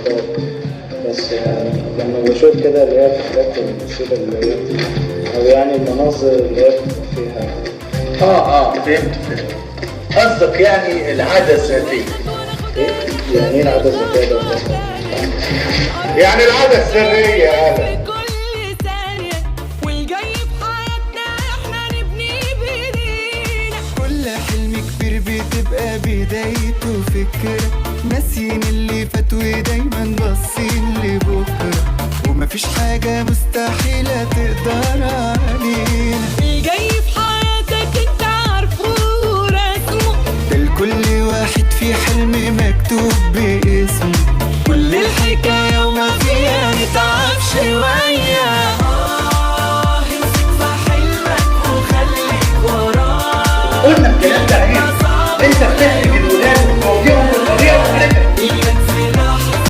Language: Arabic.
الأفكار. بس يعني لما بشوف كده اللي هي الحاجات المثيرة اللي هي أو يعني المناظر اللي هي بتبقى فيها. فهمت. قصدك يعني العادة الذاتية. إيه؟ يعني إيه العادة الذكية ده؟ يعني العادة السرية هذا. كل حلم كبير بتبقى بدايته فكرة، ناسيين اللي فات ودايما باصين لبكرة، ومفيش حاجة مستحيل